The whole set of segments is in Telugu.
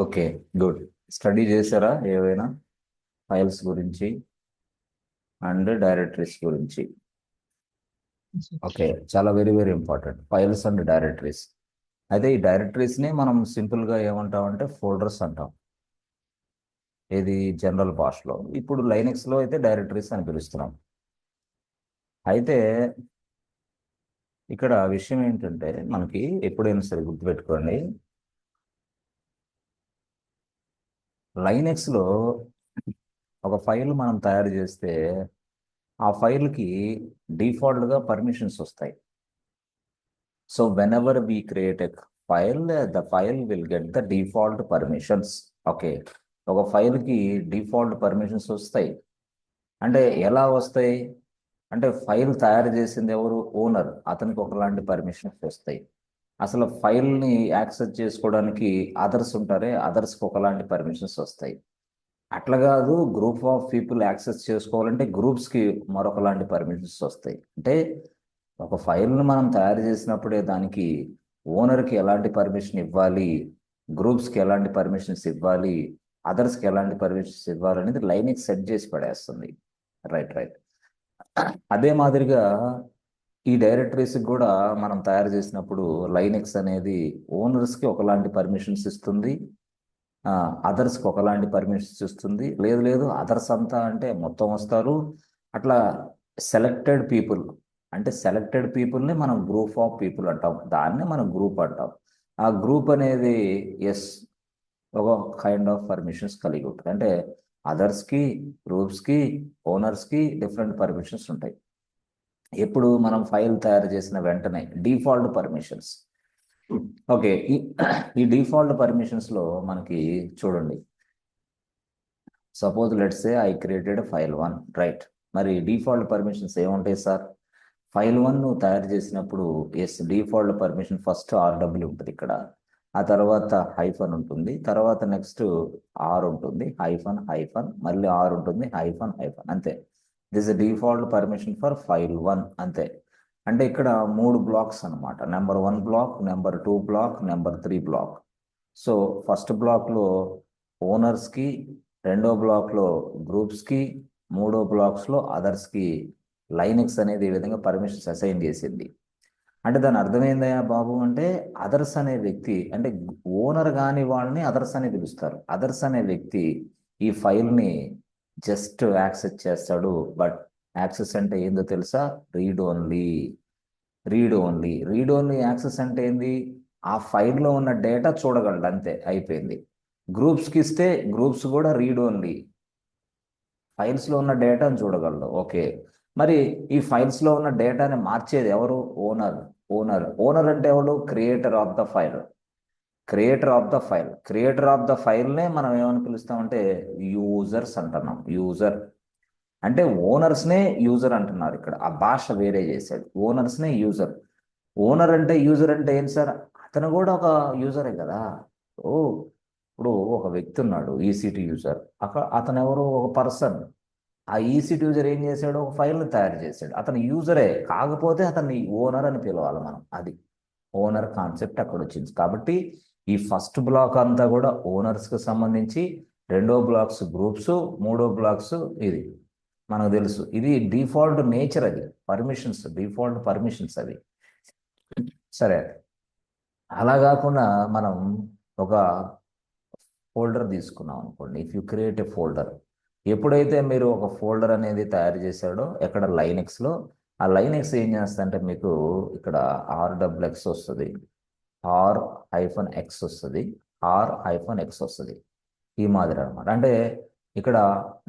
Okay, good. స్టడీ చేశారా ఏవైనా ఫైల్స్ గురించి అండ్ డైరెక్టరీస్ గురించి? ఓకే, చాలా very very important files and directories. అయితే ఈ డైరెక్టరీస్ని మనం సింపుల్గా ఏమంటామంటే ఫోల్డర్స్ అంటాం. ఇది జనరల్ భాషలో. ఇప్పుడు లైనక్స్లో అయితే డైరెక్టరీస్ అని పిలుస్తున్నాం. అయితే ఇక్కడ విషయం ఏంటంటే మనకి ఎప్పుడైనా సరే గుర్తుపెట్టుకోండి, లైనక్స్లో ఒక ఫైల్ మనం తయారు చేస్తే ఆ ఫైల్కి డిఫాల్ట్గా పర్మిషన్స్ వస్తాయి. So whenever we create a file, the file will get the default permissions. Okay. ఒక ఫైల్కి డిఫాల్ట్ పర్మిషన్స్ వస్తాయి. అంటే ఎలా వస్తాయి అంటే ఫైల్ తయారు చేసింది ఎవరు? ఓనర్. అతనికి ఒకలాంటి పర్మిషన్స్ వస్తాయి. అసలు ఫైల్ని యాక్సెస్ చేసుకోవడానికి అదర్స్ ఉంటారే, అదర్స్కి ఒకలాంటి పర్మిషన్స్ వస్తాయి. అట్లా కాదు, గ్రూప్ ఆఫ్ పీపుల్ యాక్సెస్ చేసుకోవాలంటే గ్రూప్స్కి మరొకలాంటి పర్మిషన్స్ వస్తాయి. అంటే ఒక ఫైల్ను మనం తయారు చేసినప్పుడే దానికి ఓనర్కి ఎలాంటి పర్మిషన్ ఇవ్వాలి, గ్రూప్స్కి ఎలాంటి పర్మిషన్స్ ఇవ్వాలి, అదర్స్కి ఎలాంటి పర్మిషన్స్ ఇవ్వాలి అనేది లైనక్స్ సెట్ చేసి పడేస్తుంది. Right right. అదే మాదిరిగా ఈ డైరెక్టరీస్కి కూడా మనం తయారు చేసినప్పుడు లైనక్స్ అనేది ఓనర్స్కి ఒకలాంటి పర్మిషన్స్ ఇస్తుంది, అదర్స్కి ఒకలాంటి పర్మిషన్స్ ఇస్తుంది. లేదు లేదు, అదర్స్ అంతా అంటే మొత్తం వస్తారు. అట్లా సెలెక్టెడ్ పీపుల్ అంటే సెలెక్టెడ్ పీపుల్ని మనం గ్రూప్ ఆఫ్ పీపుల్ అంటాం, దాన్ని మనం గ్రూప్ అంటాం. ఆ గ్రూప్ అనేది ఎస్ ఒక కైండ్ ఆఫ్ పర్మిషన్స్ కలిగి ఉంటుంది. అంటే అదర్స్కి, గ్రూప్స్కి, ఓనర్స్కి డిఫరెంట్ పర్మిషన్స్ ఉంటాయి. ఎప్పుడు మనం ఫైల్ తయారు చేసిన వెంటనే డిఫాల్ట్ పర్మిషన్స్. ఓకే, ఈ డిఫాల్ట్ పర్మిషన్స్లో మనకి చూడండి, suppose let's say I created file 1, right. మరి డిఫాల్ట్ పర్మిషన్స్ ఏముంటాయి సార్? ఫైల్ 1 నువ్వు తయారు చేసినప్పుడు as default permission first RW ఉంటుంది ఇక్కడ, ఆ తర్వాత హైఫన్ ఉంటుంది, తర్వాత నెక్స్ట్ ఆర్ ఉంటుంది, హైఫన్ హైఫన్, మళ్ళీ ఆర్ ఉంటుంది, హైఫన్ హైఫన్, అంతే. This default permission for file 1, అంతే. అంటే ఇక్కడ 3 బ్లాక్స్ అనమాట. Number 1 block, number 2 black, number 3 block. So first బ్లాక్లో ఓనర్స్కి, రెండో బ్లాక్లో గ్రూప్స్కి, మూడో బ్లాక్స్లో అదర్స్కి లైనక్స్ అనేది ఈ విధంగా పర్మిషన్స్ అసైన్ చేసింది. అంటే దాని అర్థమైందయా బాబు అంటే, అదర్స్ అనే వ్యక్తి అంటే ఓనర్ కాని వాళ్ళని అదర్స్ అని పిలుస్తారు. అదర్స్ అనే వ్యక్తి ఈ ఫైల్ని జస్ట్ యాక్సెస్ చేస్తాడు. బట్ యాక్సెస్ అంటే ఏందో తెలుసా? Read only. Read only. Read only access అంటే ఏంది? ఆ ఫైల్లో ఉన్న డేటా చూడగలడు, అంతే, అయిపోయింది. గ్రూప్స్కి ఇస్తే గ్రూప్స్ కూడా రీడ్ ఓన్లీ, ఫైల్స్లో ఉన్న డేటాను చూడగలడు. ఓకే, మరి ఈ ఫైల్స్లో ఉన్న డేటాని మార్చేది ఎవరు? ఓనర్. ఓనర్. ఓనర్ అంటే ఎవడు? Creator of the file. Creator of the file. Creator of the ఫైల్నే మనం ఏమని పిలుస్తామంటే యూజర్స్ అంటున్నాం. యూజర్ అంటే ఓనర్స్నే యూజర్ అంటున్నారు. ఇక్కడ ఆ భాష వేరే చేశాడు. ఓనర్స్నే యూజర్. ఓనర్ అంటే యూజర్ అంటే ఏంటి సార్? అతను కూడా ఒక యూజరే కదా. ఓ, ఇప్పుడు ఒక వ్యక్తి ఉన్నాడు ఈసీటీ యూజర్, అతను ఎవరు? ఒక పర్సన్. ఆ ఈసీటీ యూజర్ ఏం చేశాడు? ఒక ఫైల్ని తయారు చేశాడు. అతను యూజరే, కాకపోతే అతన్ని ఓనర్ అని పిలవాలి మనం. అది ఓనర్ కాన్సెప్ట్ అక్కడ వచ్చింది. కాబట్టి ఈ ఫస్ట్ బ్లాక్ అంతా కూడా ఓనర్స్కి సంబంధించి, రెండో బ్లాక్స్ గ్రూప్స్, మూడో బ్లాక్స్ ఇది మనకు తెలుసు. ఇది డిఫాల్ట్ నేచర్, అది పర్మిషన్స్, డిఫాల్ట్ పర్మిషన్స్ అవి. సరే, అలా కాకుండా మనం ఒక ఫోల్డర్ తీసుకున్నాం అనుకోండి. If you create a folder, ఎప్పుడైతే మీరు ఒక ఫోల్డర్ అనేది తయారు చేశాడో ఎక్కడ లైనక్స్లో, ఆ లైనక్స్ ఏం చేస్తుందంటే మీకు ఇక్కడ ఆర్డబ్ల్యూఎక్స్ వస్తుంది, R-X వస్తుంది, R-X వస్తుంది. ఈ మాదిరి అనమాట. అంటే ఇక్కడ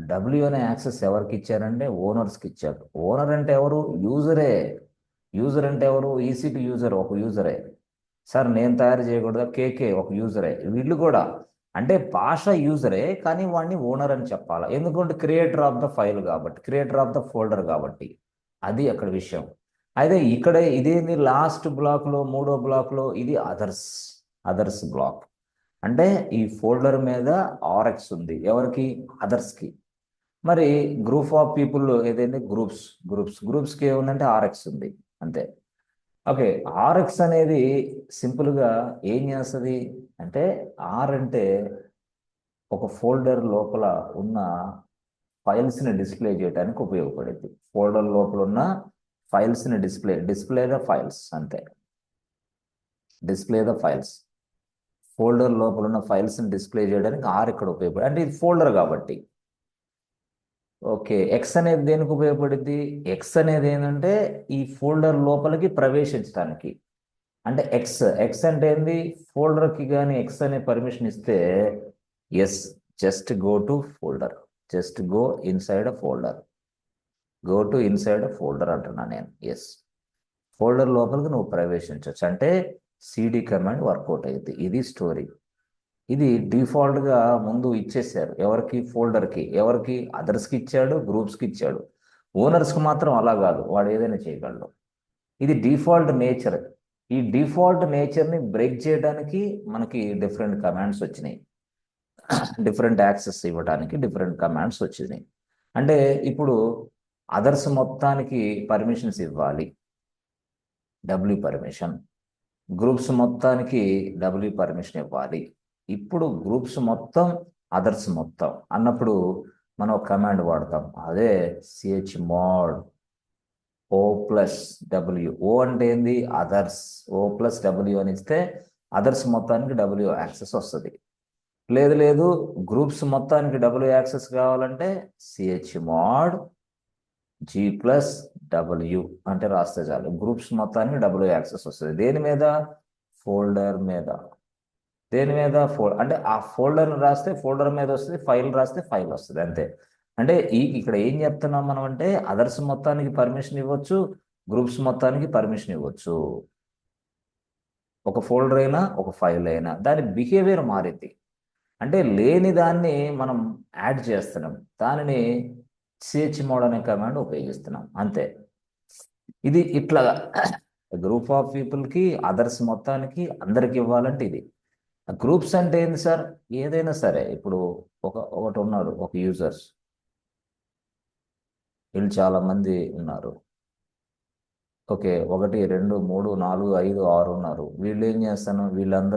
డబ్ల్యూ అనే యాక్సెస్ ఎవరికి ఇచ్చారంటే ఓనర్స్కి ఇచ్చారు. ఓనర్ అంటే ఎవరు? యూజరే. యూజర్ అంటే ఎవరు? ఈసీటీ యూజర్ ఒక యూజరే. సార్ నేను తయారు చేయకూడదా? కేకే ఒక యూజరే. వీళ్ళు కూడా అంటే భాష యూజరే, కానీ వాడిని ఓనర్ అని చెప్పాలి. ఎందుకంటే క్రియేటర్ ఆఫ్ ద ఫైల్ కాబట్టి, క్రియేటర్ ఆఫ్ ద ఫోల్డర్ కాబట్టి. అది అక్కడ విషయం. అయితే ఇక్కడ ఇదేంది? లాస్ట్ బ్లాక్లో, మూడో బ్లాక్లో ఇది అదర్స్. అదర్స్ బ్లాక్ అంటే ఈ ఫోల్డర్ మీద ఆర్ఎక్స్ ఉంది. ఎవరికి? అదర్స్కి. మరి గ్రూప్ ఆఫ్ పీపుల్ ఏదైతే గ్రూప్స్కి ఏముందంటే ఆర్ఎక్స్ ఉంది, అంతే. ఓకే, ఆర్ఎక్స్ అనేది సింపుల్గా ఏం చేస్తుంది అంటే, ఆర్ అంటే ఒక ఫోల్డర్ లోపల ఉన్న ఫైల్స్ని డిస్ప్లే చేయడానికి ఉపయోగపడేది. ఫోల్డర్ లోపల ఉన్న ఫైల్స్ని డిస్ప్లే ద ఫైల్స్ అంతే. డిస్ప్లే ద ఫైల్స్, ఫోల్డర్ లోపల ఉన్న ఫైల్స్ని డిస్ప్లే చేయడానికి ఆర్ ఇక్కడ ఉపయోగపడి, అంటే ఇది ఫోల్డర్ కాబట్టి. ఓకే, ఎక్స్ అనేది దేనికి ఉపయోగపడుద్ది? ఎక్స్ అనేది ఏంటంటే ఈ ఫోల్డర్ లోపలికి ప్రవేశించడానికి. అంటే ఎక్స్ ఎక్స్ అంటే ఏంది? ఫోల్డర్కి కానీ ఎక్స్ అనే పర్మిషన్ ఇస్తే yes, just go to folder, just go inside a folder, go to inside a folder అంటున్నా నేను. ఎస్, ఫోల్డర్ లోపలికి నువ్వు ప్రవేశించవచ్చు అంటే సిడి కమాండ్ వర్కౌట్ అయ్యింది. ఇది స్టోరీ. ఇది డిఫాల్ట్గా ముందు ఇచ్చేసారు ఎవరికి? ఫోల్డర్కి. ఎవరికి? అదర్స్కి ఇచ్చాడు, గ్రూప్స్కి ఇచ్చాడు. ఓనర్స్కి మాత్రం అలా కాదు, వాడు ఏదైనా చేయగలడు. ఇది డిఫాల్ట్ నేచర్. ఈ డిఫాల్ట్ నేచర్ని బ్రేక్ చేయడానికి మనకి డిఫరెంట్ కమాండ్స్ వచ్చినాయి. డిఫరెంట్ యాక్సెస్ ఇవ్వడానికి డిఫరెంట్ కమాండ్స్ వచ్చినాయి. అంటే ఇప్పుడు అదర్స్ మొత్తానికి పర్మిషన్స్ ఇవ్వాలి, డబ్ల్యూ పర్మిషన్. గ్రూప్స్ మొత్తానికి డబ్ల్యూ పర్మిషన్ ఇవ్వాలి. ఇప్పుడు గ్రూప్స్ మొత్తం, అదర్స్ మొత్తం అన్నప్పుడు మనం ఒక కమాండ్ వాడతాం, అదే chmod O+W. ఓ అంటే ఏంది? అదర్స్. O+W అని ఇస్తే అదర్స్ మొత్తానికి డబ్ల్యూ యాక్సెస్ వస్తుంది. లేదు గ్రూప్స్ మొత్తానికి డబ్ల్యూ యాక్సెస్ కావాలంటే chmod G+W అంటే రాస్తే చాలు, గ్రూప్స్ మొత్తానికి డబ్ల్యూ యాక్సెస్ వస్తుంది. దేని మీద? ఫోల్డర్ మీద. దేని మీద? అంటే ఆ ఫోల్డర్ రాస్తే ఫోల్డర్ మీద వస్తుంది, ఫైల్ రాస్తే ఫైల్ వస్తుంది, అంతే. అంటే ఇక్కడ ఏం చెప్తున్నాం మనం అంటే, అదర్స్ మొత్తానికి పర్మిషన్ ఇవ్వచ్చు, గ్రూప్స్ మొత్తానికి పర్మిషన్ ఇవ్వచ్చు. ఒక ఫోల్డర్ అయినా ఒక ఫైల్ అయినా దాని బిహేవియర్ మారింది. అంటే లేని దాన్ని మనం యాడ్ చేస్తున్నాం, దానిని chmod అనే కమాండ్ ఉపయోగిస్తున్నాం, అంతే. ఇది ఇట్లా గ్రూప్ ఆఫ్ పీపుల్కి, అదర్స్ మొత్తానికి, అందరికి ఇవ్వాలంటే ఇది. గ్రూప్స్ అంటే ఏంది సార్? ఏదైనా సరే, ఇప్పుడు ఒకటి ఉన్నారు, ఒక యూజర్స్, వీళ్ళు చాలా మంది ఉన్నారు. ఓకే, 1 2 3 4 5 6 ఉన్నారు. వీళ్ళు ఏం చేస్తాను, వీళ్ళందరూ